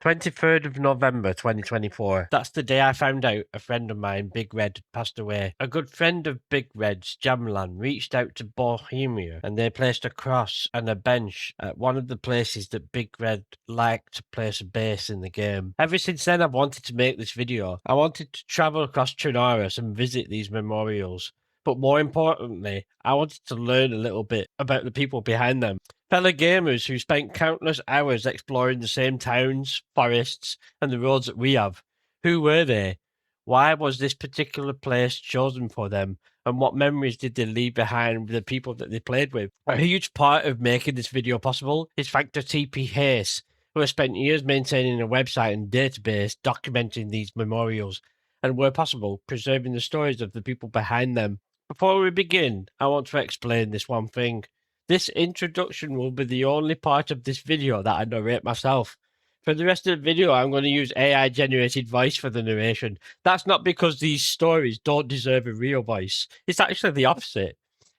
23rd of November 2024. That's the day I found out a friend of mine, Big Red, had passed away. A good friend of Big Red's, Jamlan, reached out to Bohemia and they placed a cross and a bench at one of the places that Big Red liked to place a base in the game. Ever since then, I've wanted to make this video. I wanted to travel across Chernarus and visit these memorials. But more importantly, I wanted to learn a little bit about the people behind them. Fellow gamers who spent countless hours exploring the same towns, forests, and the roads that we have. Who were they? Why was this particular place chosen for them? And what memories did they leave behind with the people that they played with? A huge part of making this video possible is thanks to TPHACE, who has spent years maintaining a website and database documenting these memorials, and where possible, preserving the stories of the people behind them. Before we begin, I want to explain this one thing. This introduction will be the only part of this video that I narrate myself. For the rest of the video, I'm going to use AI-generated voice for the narration. That's not because these stories don't deserve a real voice. It's actually the opposite.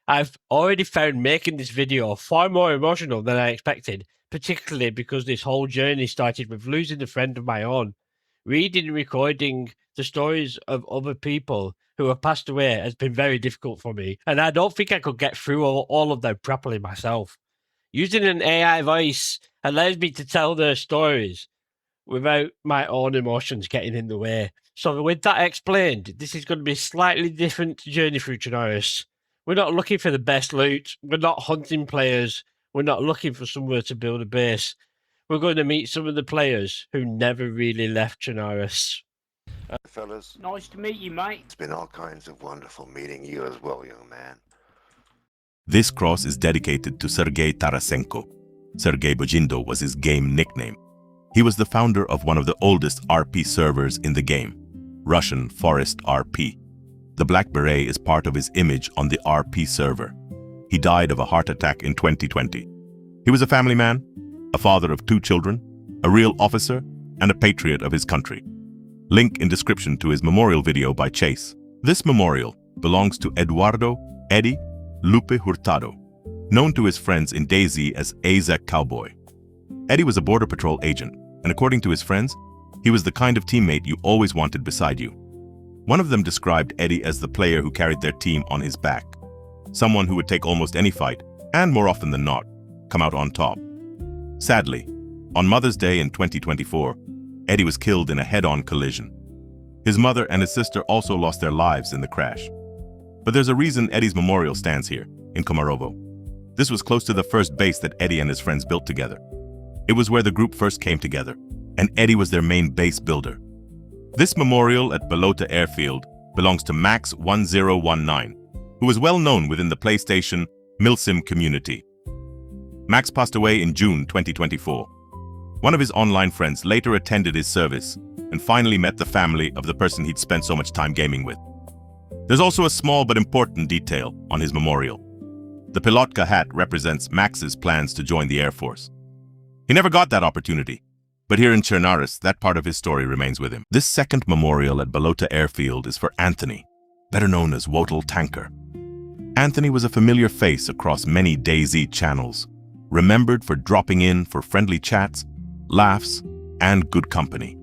I've already found making this video far more emotional than I expected, particularly because this whole journey started with losing a friend of my own. Reading and recording the stories of other people who have passed away has been very difficult for me, and I don't think I could get through all of them properly myself. Using an AI voice allows me to tell their stories without my own emotions getting in the way. So with that explained, this is going to be a slightly different journey through Chernarus. We're not looking for the best loot, we're not hunting players, we're not looking for somewhere to build a base. We're going to meet some of the players who never really left Chernarus. Fellas, Nice to meet you, mate. it's been all kinds of wonderful meeting you as well, young man. This cross is dedicated to Sergei Tarasenko. Sergei Bojindo was his game nickname. He was the founder of one of the oldest RP servers in the game, Russian Forest RP. The Black Beret is part of his image on the RP server. He died of a heart attack in 2020. He was a family man, a father of 2 children, a real officer, and a patriot of his country. Link in description to his memorial video by Chase. This memorial belongs to Eduardo Eddie Lupe Hurtado, known to his friends in DayZ as AZ Cowboy. Eddie was a border patrol agent, and according to his friends, he was the kind of teammate you always wanted beside you. One of them described Eddie as the player who carried their team on his back, someone who would take almost any fight, and more often than not, come out on top. Sadly, on Mother's Day in 2024, Eddie was killed in a head-on collision. His mother and his sister also lost their lives in the crash. But there's a reason Eddie's memorial stands here, in Komarovo. This was close to the first base that Eddie and his friends built together. It was where the group first came together, and Eddie was their main base builder. This memorial at Balota Airfield belongs to Max1019, who was well known within the PlayStation Milsim community. Max passed away in June 2024. One of his online friends later attended his service and finally met the family of the person he'd spent so much time gaming with. There's also a small but important detail on his memorial. The Pilotka hat represents Max's plans to join the Air Force. He never got that opportunity, but here in Chernarus, that part of his story remains with him. This second memorial at Balota Airfield is for Anthony, better known as Wotel Tanker. Anthony was a familiar face across many DayZ channels, remembered for dropping in for friendly chats, laughs, and good company.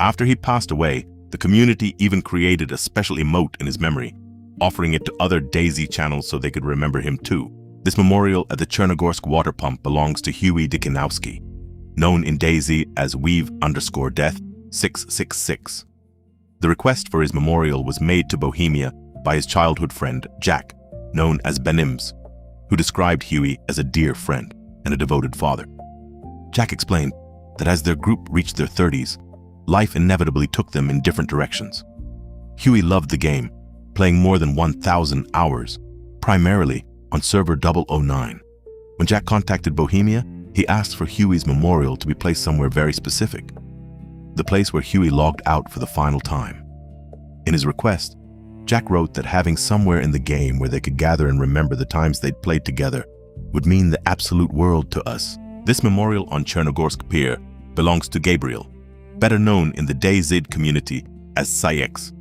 After he passed away, the community even created a special emote in his memory, offering it to other DayZ channels so they could remember him too. This memorial at the Chernogorsk water pump belongs to Huey Dikinowski, known in DayZ as Weave_Death 666. The request for his memorial was made to Bohemia by his childhood friend, Jack, known as Benims, who described Huey as a dear friend and a devoted father. Jack explained that as their group reached their 30s, life inevitably took them in different directions. Huey loved the game, playing more than 1,000 hours, primarily on server 009. When Jack contacted Bohemia, he asked for Huey's memorial to be placed somewhere very specific, the place where Huey logged out for the final time. In his request, Jack wrote that having somewhere in the game where they could gather and remember the times they'd played together would mean the absolute world to us. This memorial on Chernogorsk Pier belongs to Gabriel, better known in the DayZ community as Sayex.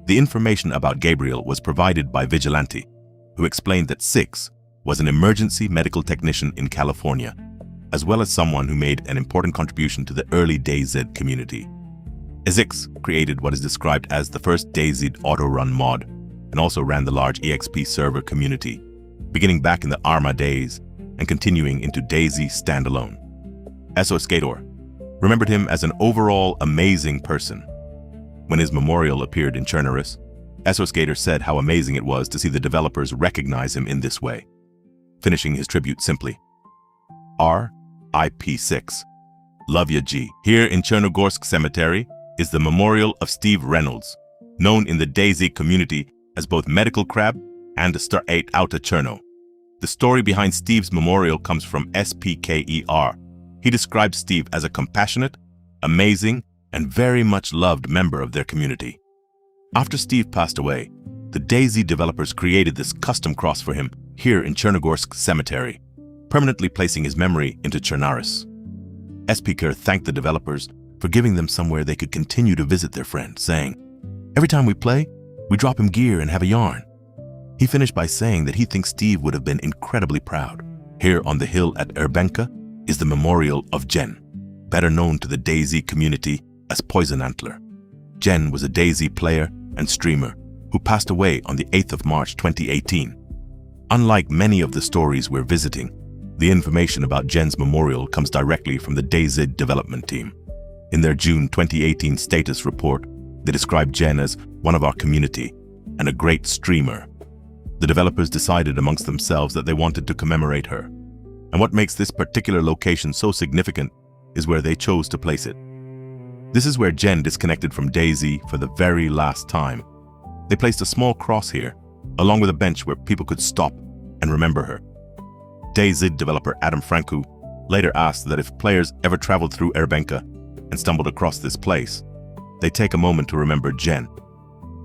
The information about Gabriel was provided by Vigilante, who explained that Six was an emergency medical technician in California. as well as someone who made an important contribution to the early DayZ community. Ezix created what is described as the first DayZ auto-run mod and also ran the large EXP server community, beginning back in the Arma days and continuing into DayZ standalone. Eso Skator remembered him as an overall amazing person. When his memorial appeared in Chernarus, Eso Skator said how amazing it was to see the developers recognize him in this way, finishing his tribute simply, R.I.P. 6. Love ya, G. Here in Chernogorsk Cemetery is the memorial of Steve Reynolds, known in the DayZ community as both Medical Crab and Star 8 Outa Cherno. The story behind Steve's memorial comes from SPKER. He describes Steve as a compassionate, amazing, and very much loved member of their community. After Steve passed away, the DayZ developers created this custom cross for him here in Chernogorsk Cemetery, permanently placing his memory into Chernarus. SPKER thanked the developers for giving them somewhere they could continue to visit their friend, saying, "Every time we play, we drop him gear and have a yarn." He finished by saying that he thinks Steve would have been incredibly proud. Here on the hill at Erbenka is the memorial of Jen, better known to the DayZ community as Poison Antler. Jen was a DayZ player and streamer who passed away on the 8th of March 2018. Unlike many of the stories we're visiting, the information about Jen's memorial comes directly from the DayZ development team. In their June 2018 status report, they described Jen as one of our community and a great streamer. The developers decided amongst themselves that they wanted to commemorate her. And what makes this particular location so significant is where they chose to place it. This is where Jen disconnected from DayZ for the very last time. They placed a small cross here, along with a bench where people could stop and remember her. DayZ developer Adam Franku later asked that if players ever traveled through Erbenka and stumbled across this place, they take a moment to remember Jen.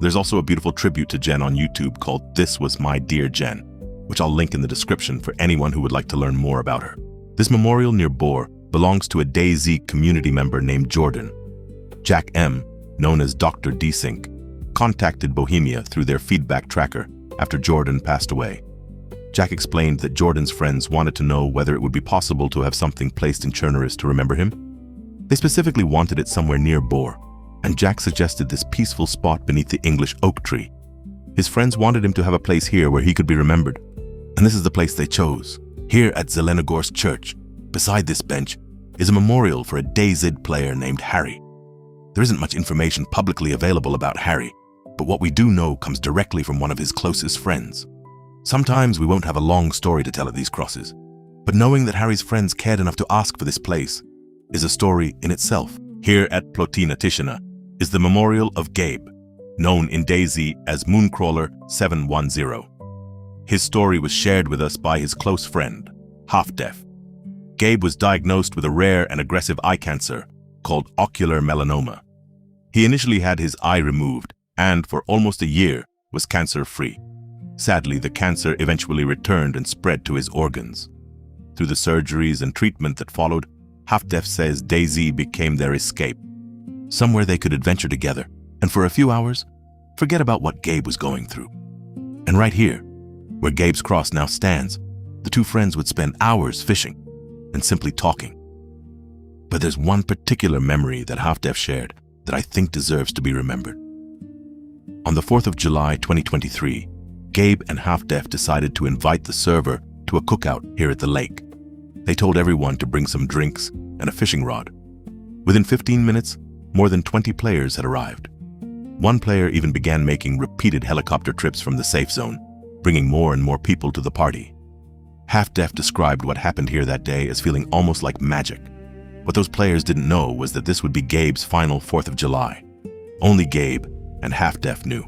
There's also a beautiful tribute to Jen on YouTube called This Was My Dear Jen, which I'll link in the description for anyone who would like to learn more about her. This memorial near Bor belongs to a DayZ community member named Jordan. Jack M., known as Dr. Desync, contacted Bohemia through their feedback tracker after Jordan passed away. Jack explained that Jordan's friends wanted to know whether it would be possible to have something placed in Chernarus to remember him. They specifically wanted it somewhere near Bor, and Jack suggested this peaceful spot beneath the English oak tree. His friends wanted him to have a place here where he could be remembered, and this is the place they chose. Here at Zelenogorsk Church, beside this bench, is a memorial for a DayZ player named Harry. There isn't much information publicly available about Harry, but what we do know comes directly from one of his closest friends. Sometimes we won't have a long story to tell at these crosses, but knowing that Harry's friends cared enough to ask for this place is a story in itself. Here at Plotina Tishina is the memorial of Gabe, known in DayZ as Mooncrawler 710. His story was shared with us by his close friend, Half Deaf. Gabe was diagnosed with a rare and aggressive eye cancer called ocular melanoma. He initially had his eye removed and for almost a year was cancer-free. Sadly, the cancer eventually returned and spread to his organs. Through the surgeries and treatment that followed, Half Deaf says DayZ became their escape, somewhere they could adventure together and for a few hours, forget about what Gabe was going through. And right here, where Gabe's cross now stands, the two friends would spend hours fishing and simply talking. But there's one particular memory that Half Deaf shared that I think deserves to be remembered. On the 4th of July 2023, Gabe and Half Deaf decided to invite the server to a cookout here at the lake. They told everyone to bring some drinks and a fishing rod. Within 15 minutes, more than 20 players had arrived. One player even began making repeated helicopter trips from the safe zone, bringing more and more people to the party. Half Deaf described what happened here that day as feeling almost like magic. What those players didn't know was that this would be Gabe's final 4th of July. Only Gabe and Half Deaf knew.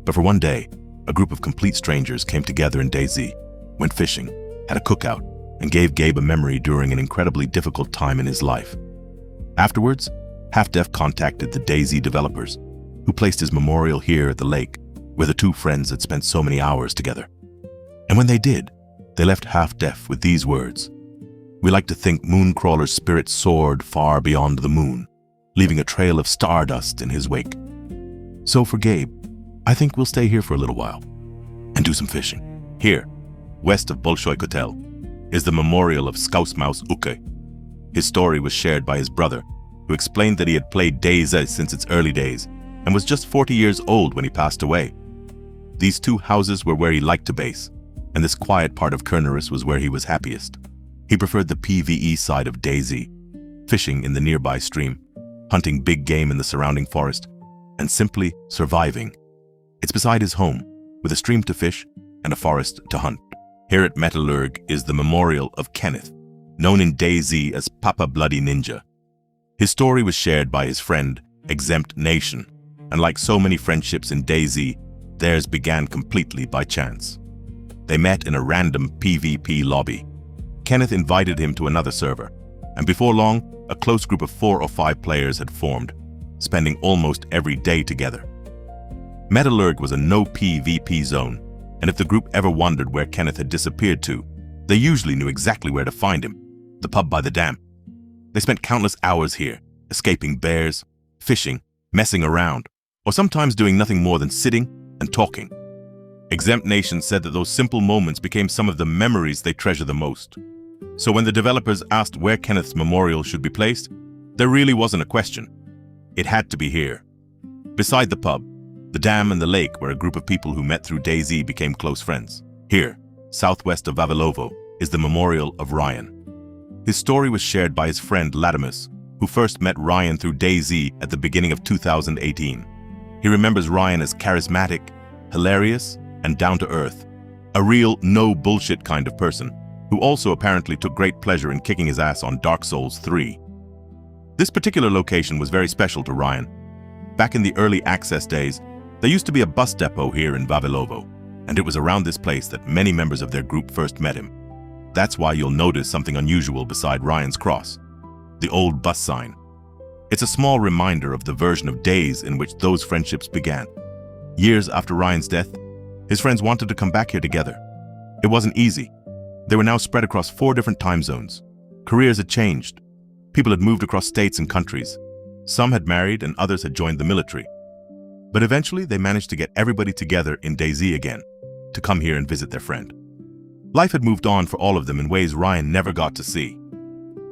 But for one day, a group of complete strangers came together in DayZ, went fishing, had a cookout, and gave Gabe a memory during an incredibly difficult time in his life. Afterwards, Half Deaf contacted the DayZ developers, who placed his memorial here at the lake, where the two friends had spent so many hours together. And when they did, they left Half Deaf with these words: "We like to think Mooncrawler's spirit soared far beyond the moon, leaving a trail of stardust in his wake. So for Gabe, I think we'll stay here for a little while and do some fishing, here, west of Bolshoi Kotel, is the memorial of Scousemaus Uke. His story was shared by his brother, who explained that he had played DayZ since its early days and was just 40 years old when he passed away. These two houses were where he liked to base, and this quiet part of Chernarus was where he was happiest. He preferred the PvE side of DayZ, fishing in the nearby stream, hunting big game in the surrounding forest, and simply surviving. It's beside his home, with a stream to fish and a forest to hunt. Here at Metallurg is the memorial of Kenneth, known in DayZ as Papa Bloody Ninja. His story was shared by his friend, Exempt Nation, and like so many friendships in DayZ, theirs began completely by chance. They met in a random PvP lobby. Kenneth invited him to another server, and before long, a close group of 4 or 5 players had formed, spending almost every day together. Metallurg was a no PvP zone, and if the group ever wondered where Kenneth had disappeared to, they usually knew exactly where to find him, the pub by the dam. They spent countless hours here, escaping bears, fishing, messing around, or sometimes doing nothing more than sitting and talking. Exempt Nation said that those simple moments became some of the memories they treasure the most. So when the developers asked where Kenneth's memorial should be placed, there really wasn't a question. It had to be here. Beside the pub, the dam and the lake where a group of people who met through DayZ became close friends. Here, southwest of Vavilovo, is the memorial of Ryan. His story was shared by his friend Latimus, who first met Ryan through DayZ at the beginning of 2018. He remembers Ryan as charismatic, hilarious, and down-to-earth, a real no-bullshit kind of person, who also apparently took great pleasure in kicking his ass on Dark Souls 3. This particular location was very special to Ryan. Back in the early access days, there used to be a bus depot here in Vavilovo, and it was around this place that many members of their group first met him. That's why you'll notice something unusual beside Ryan's cross, the old bus sign. It's a small reminder of the version of days in which those friendships began. Years after Ryan's death, his friends wanted to come back here together. It wasn't easy. They were now spread across 4 different time zones. Careers had changed. People had moved across states and countries. Some had married and others had joined the military. But eventually they managed to get everybody together in DayZ again, to come here and visit their friend. Life had moved on for all of them in ways Ryan never got to see.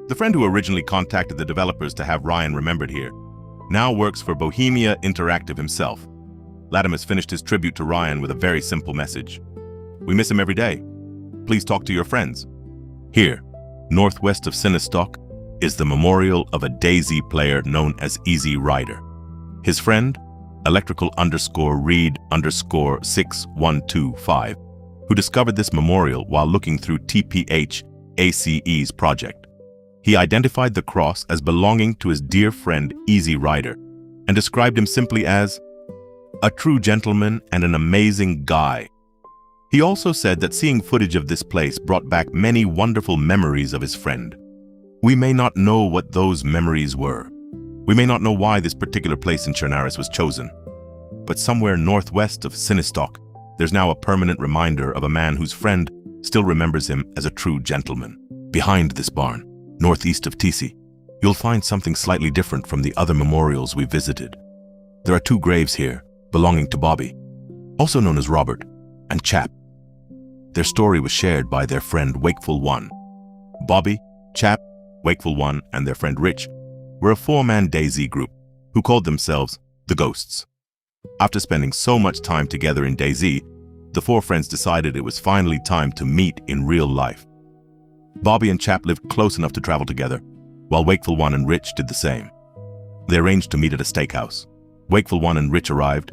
The friend who originally contacted the developers to have Ryan remembered here now works for Bohemia Interactive himself. Latimus finished his tribute to Ryan with a very simple message. "We miss him every day. Please talk to your friends." Here, northwest of Sinistock, is the memorial of a DayZ player known as Easy Rider. His friend, electrical_read_6125, who discovered this memorial while looking through TPHACE's project. He identified the cross as belonging to his dear friend Easy Rider and described him simply as a true gentleman and an amazing guy. He also said that seeing footage of this place brought back many wonderful memories of his friend. We may not know what those memories were. We may not know why this particular place in Chernarus was chosen. But somewhere northwest of Sinistock, there's now a permanent reminder of a man whose friend still remembers him as a true gentleman. Behind this barn, northeast of Tisi, you'll find something slightly different from the other memorials we visited. There are 2 graves here, belonging to Bobby, also known as Robert, and Chap. Their story was shared by their friend Wakeful One. Bobby, Chap, Wakeful One, and their friend Rich were a 4-man DayZ group who called themselves the Ghosts. After spending so much time together in DayZ, the 4 friends decided it was finally time to meet in real life. Bobby and Chap lived close enough to travel together, while Wakeful One and Rich did the same. They arranged to meet at a steakhouse. Wakeful One and Rich arrived,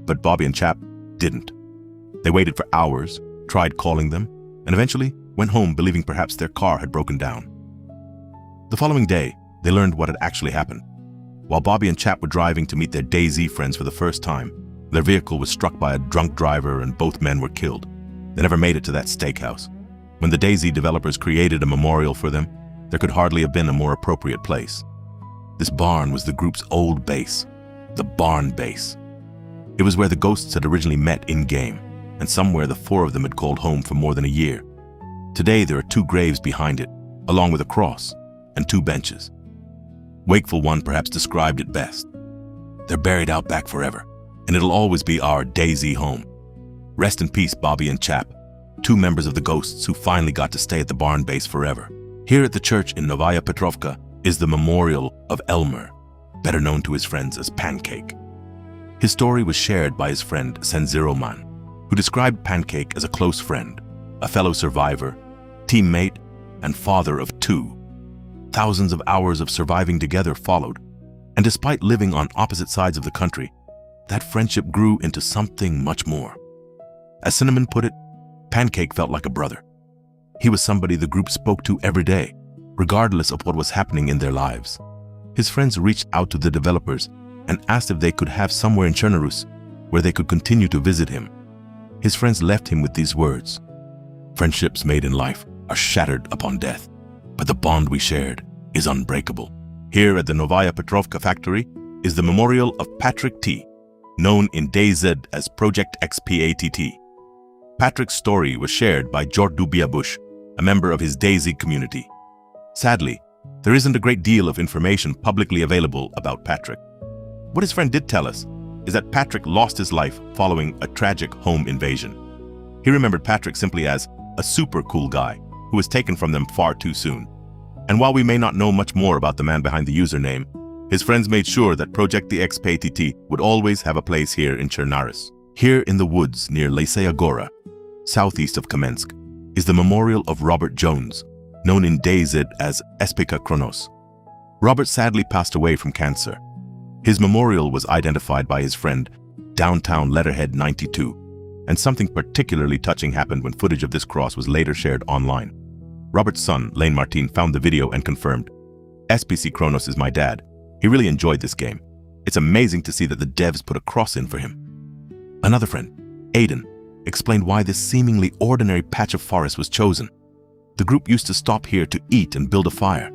but Bobby and Chap didn't. They waited for hours, tried calling them, and eventually went home believing perhaps their car had broken down. The following day, they learned what had actually happened. While Bobby and Chap were driving to meet their DayZ friends for the first time, their vehicle was struck by a drunk driver and both men were killed. They never made it to that steakhouse. When the DayZ developers created a memorial for them, there could hardly have been a more appropriate place. This barn was the group's old base, the barn base. It was where the Ghosts had originally met in-game, and somewhere the 4 of them had called home for more than a year. Today there are 2 graves behind it, along with a cross and 2 benches. Wakeful One perhaps described it best. They're buried out back forever, and it'll always be our DayZ home. Rest in peace, Bobby and Chap. two members of the Ghosts who finally got to stay at the barn base forever. Here at the church in Novaya Petrovka is the memorial of Elmer, better known to his friends as Pancake. His story was shared by his friend Senziroman, who described Pancake as a close friend, a fellow survivor, teammate, and father of two. Thousands of hours of surviving together followed, and despite living on opposite sides of the country, that friendship grew into something much more. As Cinnamon put it, Pancake felt like a brother. He was somebody the group spoke to every day, regardless of what was happening in their lives. His friends reached out to the developers and asked if they could have somewhere in Chernarus where they could continue to visit him. His friends left him with these words: "Friendships made in life are shattered upon death, but the bond we shared is unbreakable." Here at the Novaya Petrovka factory is the memorial of Patrick T., known in DayZ as Project XPATT. Patrick's story was shared by Jordu Biabush, a member of his DayZ community. Sadly, there isn't a great deal of information publicly available about Patrick. What his friend did tell us is that Patrick lost his life following a tragic home invasion. He remembered Patrick simply as a super cool guy who was taken from them far too soon. And while we may not know much more about the man behind the username, his friends made sure that Project the XPATT would always have a place here in Chernarus. Here in the woods near Lesaya Gora, southeast of Kamensk, is the memorial of Robert Jones, known in DayZ as Espika Kronos. Robert sadly passed away from cancer. His memorial was identified by his friend, Downtown Letterhead 92, and something particularly touching happened when footage of this cross was later shared online. Robert's son, Lane Martin, found the video and confirmed, "SPC Kronos is my dad. He really enjoyed this game. It's amazing to see that the devs put a cross in for him." Another friend, Aiden, explained why this seemingly ordinary patch of forest was chosen. The group used to stop here to eat and build a fire.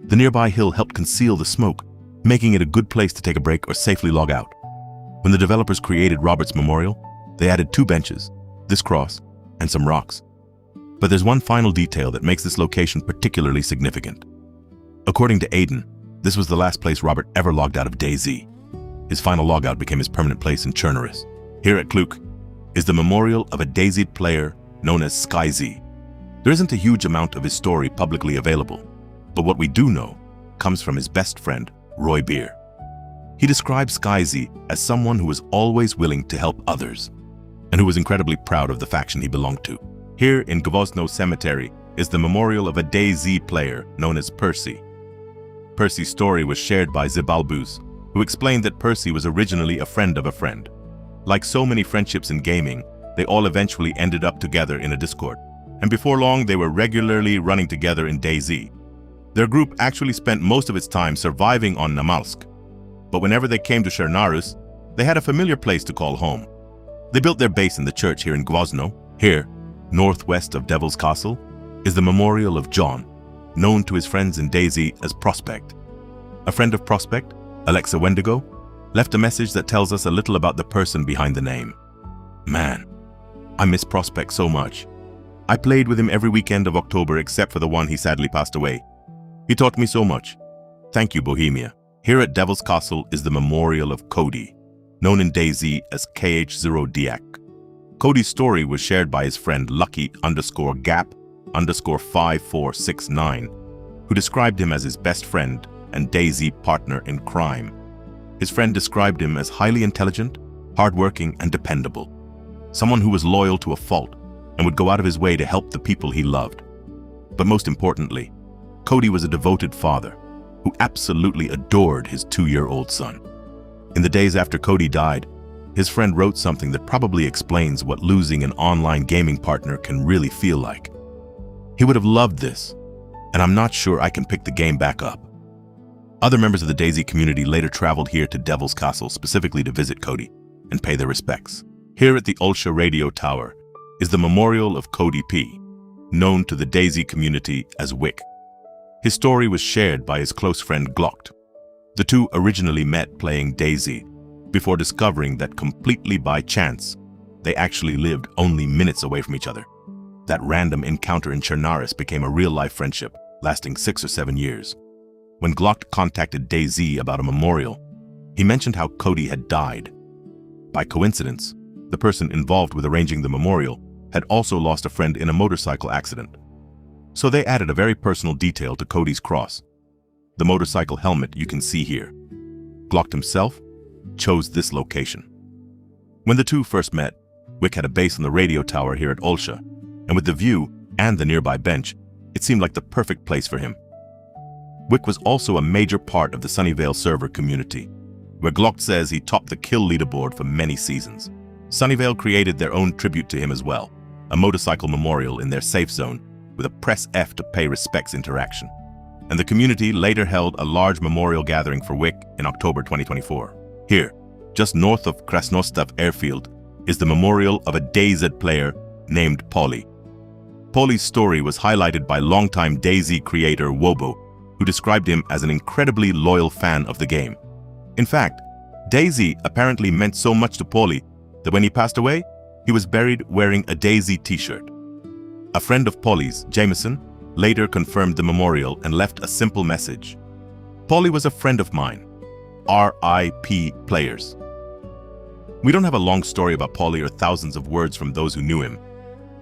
The nearby hill helped conceal the smoke, making it a good place to take a break or safely log out. When the developers created Robert's memorial, they added 2 benches, this cross, and some rocks. But there's one final detail that makes this location particularly significant. According to Aiden, this was the last place Robert ever logged out of DayZ. His final logout became his permanent place in Chernarus. Here at Kluk is the memorial of a DayZ player known as SkyZ. There isn't a huge amount of his story publicly available, but what we do know comes from his best friend, Roy Beer. He describes SkyZ as someone who was always willing to help others, and who was incredibly proud of the faction he belonged to. Here in Gvozno Cemetery is the memorial of a DayZ player known as Percy. Percy's story was shared by Zibalbuz, who explained that Percy was originally a friend of a friend. Like so many friendships in gaming, they all eventually ended up together in a Discord, and before long they were regularly running together in DayZ. Their group actually spent most of its time surviving on Namalsk, but whenever they came to Chernarus, they had a familiar place to call home. They built their base in the church here in Gvozno. Here, northwest of Devil's Castle, is the memorial of John, known to his friends in DayZ as Prospect. A friend of Prospect, Alexa Wendigo, left a message that tells us a little about the person behind the name. "Man, I miss Prospect so much. I played with him every weekend of October except for the one he sadly passed away. He taught me so much. Thank you, Bohemia." Here at Devil's Castle is the memorial of Cody, known in DayZ as KH0Diak. Cody's story was shared by his friend Lucky_Gap_5469, who described him as his best friend and DayZ partner in crime. His friend described him as highly intelligent, hardworking, and dependable. Someone who was loyal to a fault and would go out of his way to help the people he loved. But most importantly, Cody was a devoted father who absolutely adored his 2-year-old son. In the days after Cody died, his friend wrote something that probably explains what losing an online gaming partner can really feel like. He would have loved this, and I'm not sure I can pick the game back up. Other members of the DayZ community later traveled here to Devil's Castle specifically to visit Cody and pay their respects. Here at the Ulsha Radio Tower is the memorial of Cody P., known to the DayZ community as Wick. His story was shared by his close friend Glocked. The two originally met playing DayZ before discovering that completely by chance, they actually lived only minutes away from each other. That random encounter in Chernarus became a real-life friendship lasting 6 or 7 years. When Glocked contacted DayZ about a memorial, he mentioned how Cody had died. By coincidence, the person involved with arranging the memorial had also lost a friend in a motorcycle accident. So they added a very personal detail to Cody's cross. The motorcycle helmet you can see here. Glock himself chose this location. When the two first met, Wick had a base on the radio tower here at Olsha, and with the view and the nearby bench, it seemed like the perfect place for him. Wick was also a major part of the Sunnyvale server community, where Glock says he topped the kill leaderboard for many seasons. Sunnyvale created their own tribute to him as well, a motorcycle memorial in their safe zone with a press F to pay respects interaction. And the community later held a large memorial gathering for Wick in October 2024. Here, just north of Krasnostav Airfield, is the memorial of a DayZ player named Polly. Polly's story was highlighted by longtime DayZ creator Wobo, who described him as an incredibly loyal fan of the game. In fact, DayZ apparently meant so much to Polly that when he passed away, he was buried wearing a DayZ t-shirt. A friend of Polly's, Jameson, later confirmed the memorial and left a simple message. Polly was a friend of mine. R.I.P. players. We don't have a long story about Polly or thousands of words from those who knew him,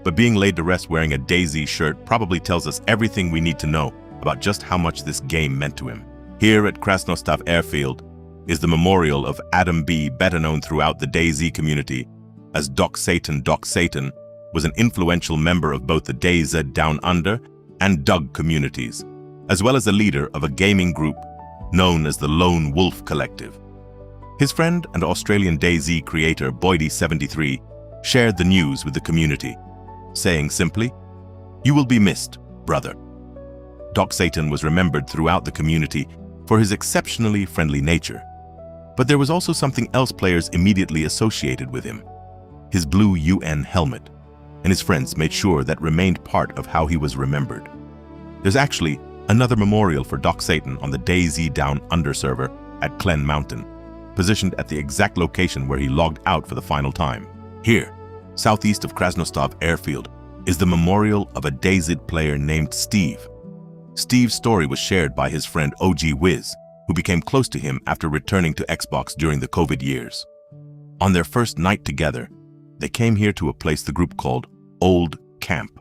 but being laid to rest wearing a DayZ shirt probably tells us everything we need to know about just how much this game meant to him. Here at Krasnostav Airfield is the memorial of Adam B., better known throughout the DayZ community as Doc Satan. Doc Satan was an influential member of both the DayZ Down Under and Doug communities, as well as a leader of a gaming group known as the Lone Wolf Collective. His friend and Australian DayZ creator Boydie73 shared the news with the community, saying simply, "You will be missed, brother." Doc Satan was remembered throughout the community for his exceptionally friendly nature. But there was also something else players immediately associated with him: his blue UN helmet, and his friends made sure that remained part of how he was remembered. There's actually another memorial for Doc Satan on the DayZ Down Under server at Clen Mountain, positioned at the exact location where he logged out for the final time. Here, southeast of Krasnostav Airfield, is the memorial of a DayZ player named Steve. Steve's story was shared by his friend OG Wiz, who became close to him after returning to Xbox during the COVID years. On their first night together, they came here to a place the group called Old Camp.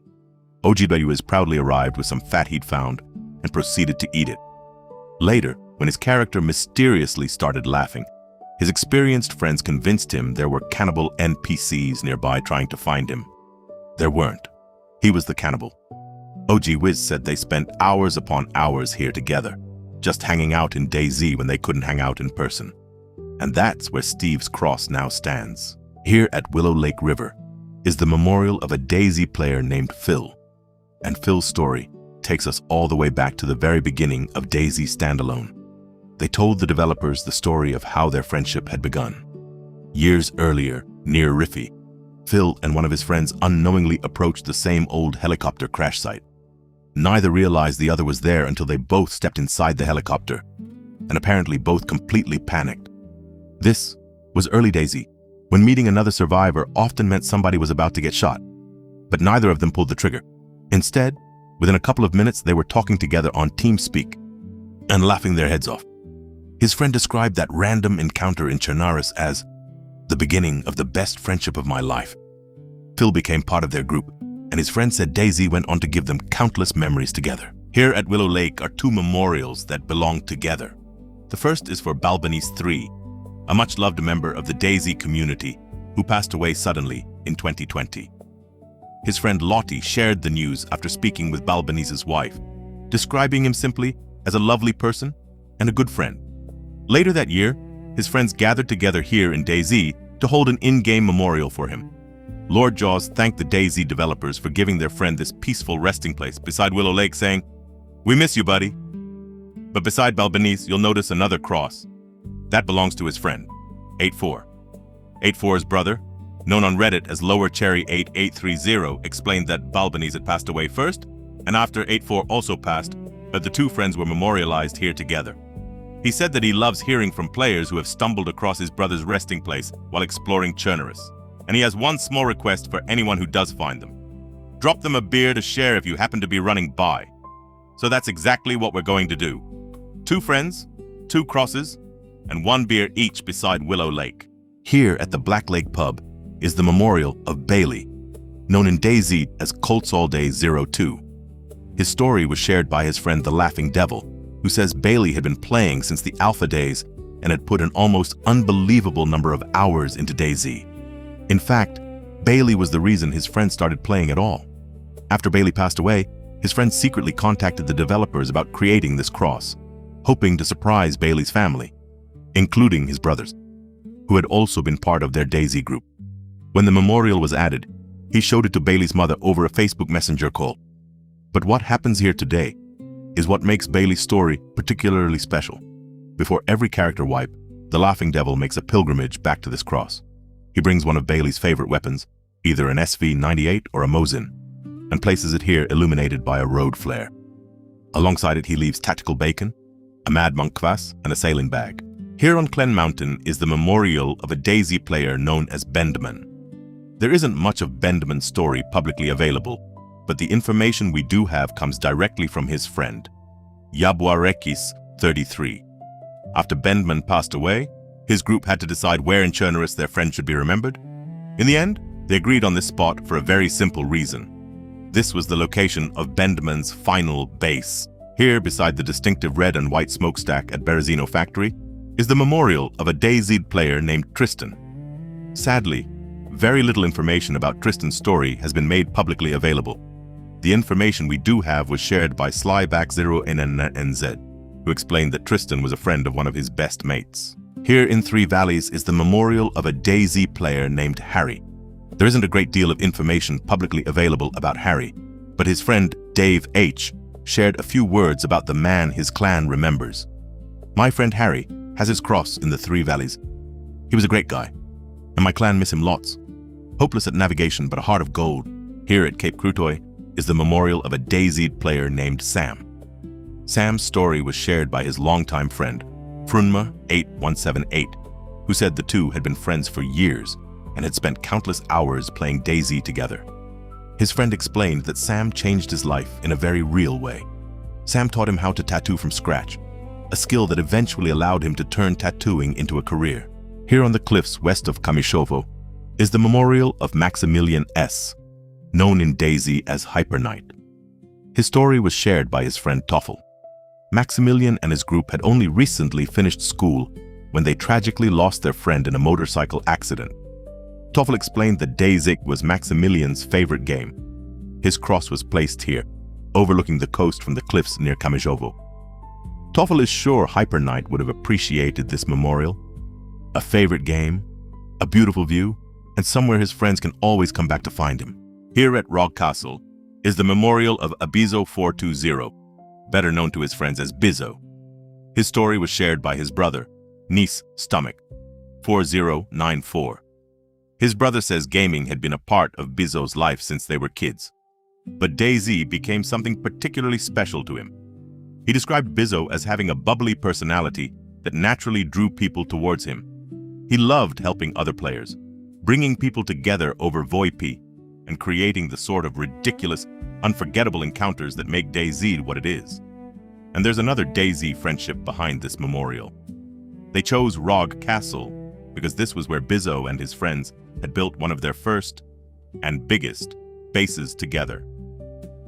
OG Wiz proudly arrived with some fat he'd found and proceeded to eat it. Later, when his character mysteriously started laughing, his experienced friends convinced him there were cannibal NPCs nearby trying to find him. There weren't. He was the cannibal. OG Wiz said they spent hours upon hours here together, just hanging out in DayZ when they couldn't hang out in person. And that's where Steve's cross now stands. Here at Willow Lake River is the memorial of a DayZ player named Phil. And Phil's story takes us all the way back to the very beginning of DayZ Standalone. They told the developers the story of how their friendship had begun. Years earlier, near Riffy, Phil and one of his friends unknowingly approached the same old helicopter crash site. Neither realized the other was there until they both stepped inside the helicopter, and apparently both completely panicked. This was early DayZ, when meeting another survivor often meant somebody was about to get shot, but neither of them pulled the trigger. Instead, within a couple of minutes, they were talking together on TeamSpeak and laughing their heads off. His friend described that random encounter in Chernarus as the beginning of the best friendship of my life. Phil became part of their group, and his friend said DayZ went on to give them countless memories together. Here at Willow Lake are two memorials that belong together. The first is for Balbanese 3, a much-loved member of the DayZ community who passed away suddenly in 2020. His friend Lottie shared the news after speaking with Balbanese's wife, describing him simply as a lovely person and a good friend. Later that year, his friends gathered together here in DayZ to hold an in-game memorial for him. Lord Jaws thanked the DayZ developers for giving their friend this peaceful resting place beside Willow Lake, saying, "We miss you, buddy." But beside Balbanese, you'll notice another cross. That belongs to his friend, 84. 84's brother, known on Reddit as Lower Cherry 8830, explained that Balbanese had passed away first, and after 84 also passed, that the two friends were memorialized here together. He said that he loves hearing from players who have stumbled across his brother's resting place while exploring Chernarus, and he has one small request for anyone who does find them. Drop them a beer to share if you happen to be running by. So that's exactly what we're going to do. 2 friends, 2 crosses, and 1 beer each beside Willow Lake. Here at the Black Lake Pub is the memorial of Bailey, known in DayZ as Colts All Day 02. His story was shared by his friend the Laughing Devil, who says Bailey had been playing since the alpha days and had put an almost unbelievable number of hours into DayZ. In fact, Bailey was the reason his friend started playing at all. After Bailey passed away, his friend secretly contacted the developers about creating this cross, hoping to surprise Bailey's family, including his brothers, who had also been part of their DayZ group. When the memorial was added, he showed it to Bailey's mother over a Facebook Messenger call. But what happens here today is what makes Bailey's story particularly special. Before every character wipe, the Laughing Devil makes a pilgrimage back to this cross. He brings one of Bailey's favorite weapons, either an SV-98 or a Mosin, and places it here illuminated by a road flare. Alongside it, he leaves tactical bacon, a Mad Monk kvass, and a sailing bag. Here on Clen Mountain is the memorial of a DayZ player known as Bendman. There isn't much of Bendman's story publicly available, but the information we do have comes directly from his friend, Yabuarekis 33. After Bendman passed away, his group had to decide where in Chernarus their friend should be remembered. In the end, they agreed on this spot for a very simple reason. This was the location of Bendman's final base. Here, beside the distinctive red and white smokestack at Berezino Factory, is the memorial of a DayZ player named Tristan. Sadly, very little information about Tristan's story has been made publicly available. The information we do have was shared by Slyback0NNZ, who explained that Tristan was a friend of one of his best mates. Here in Three Valleys is the memorial of a DayZ player named Harry. There isn't a great deal of information publicly available about Harry, but his friend Dave H. shared a few words about the man his clan remembers. My friend Harry has his cross in the Three Valleys. He was a great guy, and my clan miss him lots. Hopeless at navigation but a heart of gold, here at Cape Crutoy is the memorial of a DayZ player named Sam. Sam's story was shared by his longtime friend, Frunma8178, who said the two had been friends for years and had spent countless hours playing DayZ together. His friend explained that Sam changed his life in a very real way. Sam taught him how to tattoo from scratch, a skill that eventually allowed him to turn tattooing into a career. Here on the cliffs west of Kamishovo is the memorial of Maximilian S., known in DayZ as Hyper Knight. His story was shared by his friend Toffel. Maximilian and his group had only recently finished school when they tragically lost their friend in a motorcycle accident. Toffel explained that DayZ was Maximilian's favorite game. His cross was placed here, overlooking the coast from the cliffs near Kamishovo. Toffel is sure Hyper Knight would have appreciated this memorial. A favorite game, a beautiful view, and somewhere his friends can always come back to find him. Here at Rog Castle is the memorial of Abizo 420, better known to his friends as Bizzo. His story was shared by his brother, Nice Stomach 4094. His brother says gaming had been a part of Bizzo's life since they were kids, but DayZ became something particularly special to him. He described Bizzo as having a bubbly personality that naturally drew people towards him. He loved helping other players, bringing people together over VoIP, and creating the sort of ridiculous, unforgettable encounters that make DayZ what it is. And there's another DayZ friendship behind this memorial. They chose Rog Castle because this was where Bizzo and his friends had built one of their first and biggest bases together.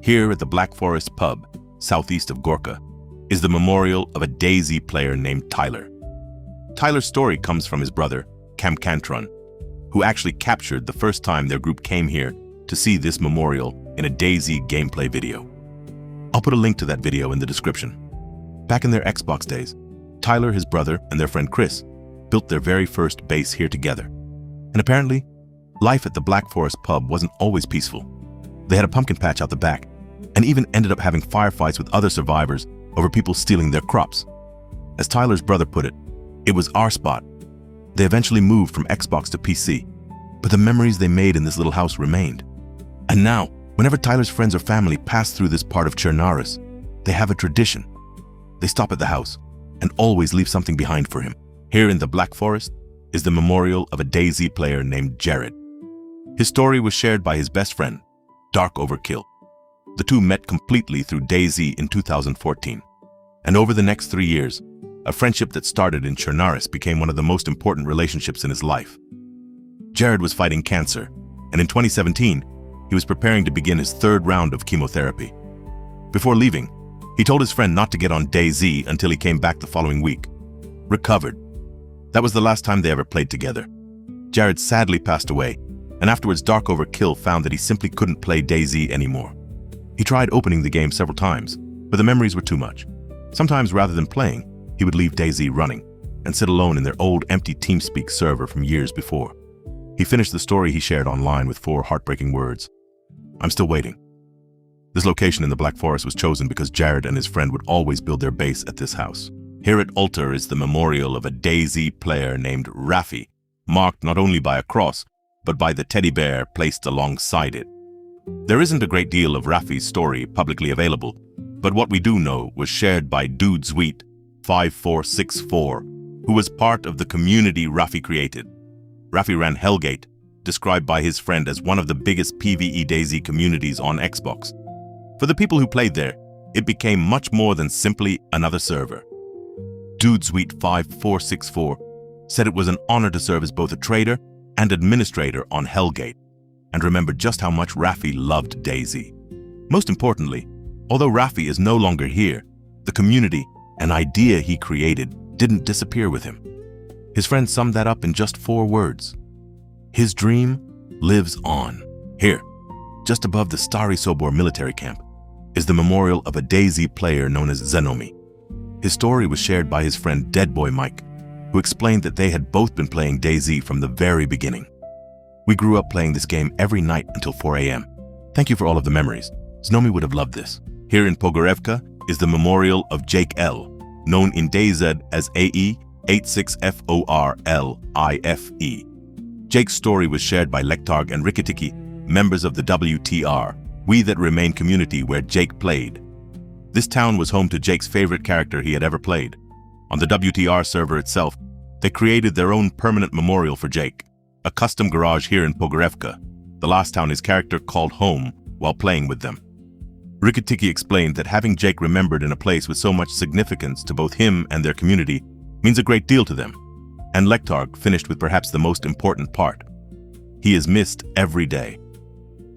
Here at the Black Forest Pub, southeast of Gorka, is the memorial of a DayZ player named Tyler. Tyler's story comes from his brother, Camcantron, who actually captured the first time their group came here to see this memorial in a DayZ gameplay video. I'll put a link to that video in the description. Back in their Xbox days, Tyler, his brother, and their friend Chris built their very first base here together. And apparently, life at the Black Forest Pub wasn't always peaceful. They had a pumpkin patch out the back, and even ended up having firefights with other survivors over people stealing their crops. As Tyler's brother put it, it was our spot. They eventually moved from Xbox to PC, but the memories they made in this little house remained. And now, whenever Tyler's friends or family pass through this part of Chernarus, they have a tradition. They stop at the house and always leave something behind for him. Here in the Black Forest is the memorial of a DayZ player named Jared. His story was shared by his best friend, Dark Overkill. The two met completely through DayZ in 2014. And over the next 3 years, a friendship that started in Chernarus became one of the most important relationships in his life. Jared was fighting cancer, and in 2017, he was preparing to begin his third round of chemotherapy. Before leaving, he told his friend not to get on DayZ until he came back the following week. Recovered. That was the last time they ever played together. Jared sadly passed away, and afterwards Darkoverkill found that he simply couldn't play DayZ anymore. He tried opening the game several times, but the memories were too much. Sometimes rather than playing, he would leave DayZ running and sit alone in their old empty TeamSpeak server from years before. He finished the story he shared online with 4 heartbreaking words. "I'm still waiting." This location in the Black Forest was chosen because Jared and his friend would always build their base at this house. Here at Altar is the memorial of a DayZ player named Raffi, marked not only by a cross, but by the teddy bear placed alongside it. There isn't a great deal of Raffi's story publicly available, but what we do know was shared by DudeSweet 5464, who was part of the community Raffi created. Raffi ran Hellgate, described by his friend as one of the biggest PvE DayZ communities on Xbox. For the people who played there, it became much more than simply another server. DudeSweet 5464 said it was an honor to serve as both a trader and administrator on Hellgate, and remembered just how much Raffi loved DayZ. Most importantly, although Raffi is no longer here, the community and idea he created didn't disappear with him. His friend summed that up in just 4 words. His dream lives on. Here, just above the Stary Sobor military camp, is the memorial of a DayZ player known as Zenomi. His story was shared by his friend Deadboy Mike, who explained that they had both been playing DayZ from the very beginning. "We grew up playing this game every night until 4 a.m. Thank you for all of the memories. Zenomi would have loved this." Here in Pogorevka is the memorial of Jake L., known in DayZ as AE86FORLIFE. Jake's story was shared by Lektarg and Rikitiki, members of the WTR, We That Remain community where Jake played. This town was home to Jake's favorite character he had ever played. On the WTR server itself, they created their own permanent memorial for Jake, a custom garage here in Pogorevka, the last town his character called home while playing with them. Rikitiki explained that having Jake remembered in a place with so much significance to both him and their community means a great deal to them. And Lektarg finished with perhaps the most important part. He is missed every day.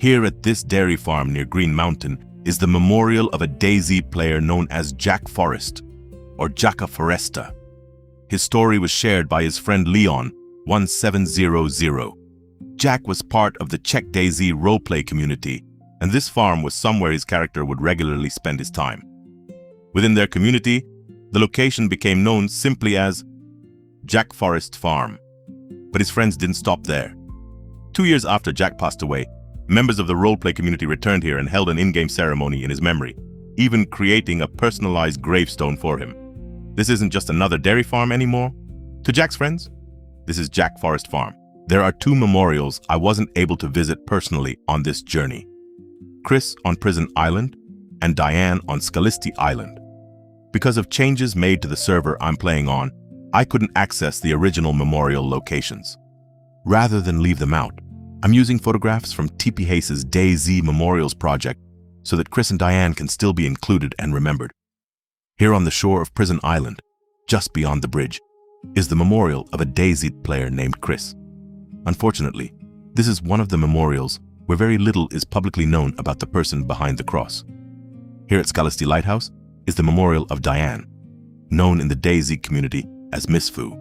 Here at this dairy farm near Green Mountain is the memorial of a DayZ player known as Jack Forest, or Jacka Foresta. His story was shared by his friend Leon 1700. Jack was part of the Czech DayZ roleplay community, and this farm was somewhere his character would regularly spend his time. Within their community, the location became known simply as Jack Forest Farm. But his friends didn't stop there. 2 years after Jack passed away, members of the roleplay community returned here and held an in-game ceremony in his memory, even creating a personalized gravestone for him. This isn't just another dairy farm anymore. To Jack's friends, this is Jack Forest Farm. There are 2 memorials I wasn't able to visit personally on this journey. Chris on Prison Island and Diane on Scalisti Island. Because of changes made to the server I'm playing on, I couldn't access the original memorial locations. Rather than leave them out, I'm using photographs from TPHACE's DayZ Memorials project so that Chris and Diane can still be included and remembered. Here on the shore of Prison Island, just beyond the bridge, is the memorial of a DayZ player named Chris. Unfortunately, this is one of the memorials where very little is publicly known about the person behind the cross. Here at Scalisti Lighthouse is the memorial of Diane, known in the DayZ community as Miss Fu.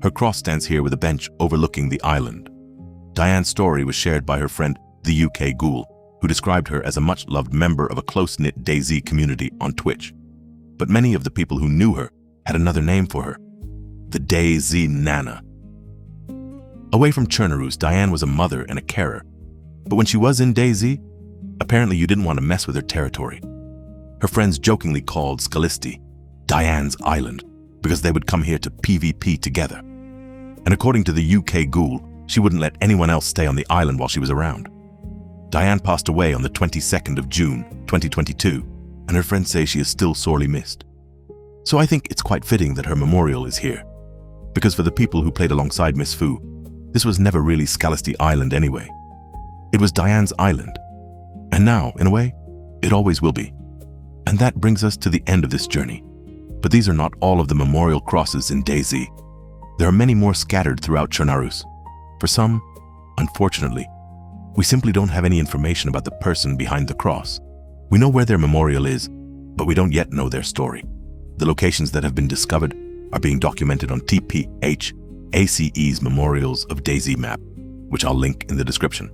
Her cross stands here with a bench overlooking the island. Diane's story was shared by her friend, the UK Ghoul, who described her as a much-loved member of a close-knit DayZ community on Twitch. But many of the people who knew her had another name for her, the DayZ Nana. Away from Chernarus, Diane was a mother and a carer. But when she was in DayZ, apparently you didn't want to mess with her territory. Her friends jokingly called Scalisti Diane's Island because they would come here to PvP together. And according to the UK Ghoul, she wouldn't let anyone else stay on the island while she was around. Diane passed away on the 22nd of June, 2022, and her friends say she is still sorely missed. So I think it's quite fitting that her memorial is here. Because for the people who played alongside Miss Fu, this was never really Scalisti Island anyway. It was Diane's island. And now, in a way, it always will be. And that brings us to the end of this journey. But these are not all of the memorial crosses in DayZ. There are many more scattered throughout Chernarus. For some, unfortunately, We simply don't have any information about the person behind the cross. We know where their memorial is, but we don't yet know their story. The locations that have been discovered are being documented on TPHACE's Memorials of DayZ map, which I'll link in the description.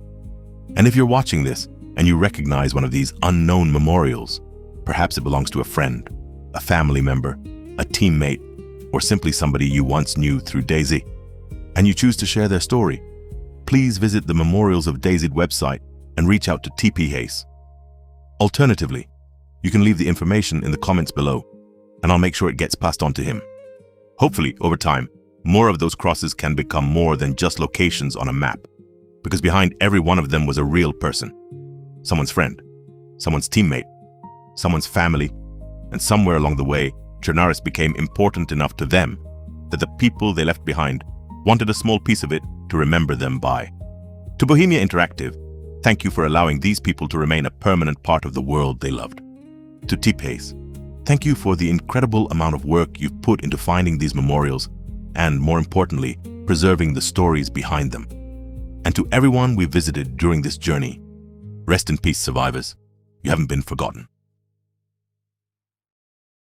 And if you're watching this and you recognize one of these unknown memorials, perhaps it belongs to a friend, a family member, a teammate, or simply somebody you once knew through DayZ, and you choose to share their story, please visit the Memorials of DayZ website and reach out to TPHACE. Alternatively, you can leave the information in the comments below, and I'll make sure it gets passed on to him. Hopefully, over time, more of those crosses can become more than just locations on a map, because behind every one of them was a real person. Someone's friend, someone's teammate, someone's family, and somewhere along the way, Chernarus became important enough to them that the people they left behind wanted a small piece of it to remember them by. To Bohemia Interactive, thank you for allowing these people to remain a permanent part of the world they loved. To TPHACE, thank you for the incredible amount of work you've put into finding these memorials and, more importantly, preserving the stories behind them. And to everyone we visited during this journey, rest in peace, survivors. You haven't been forgotten.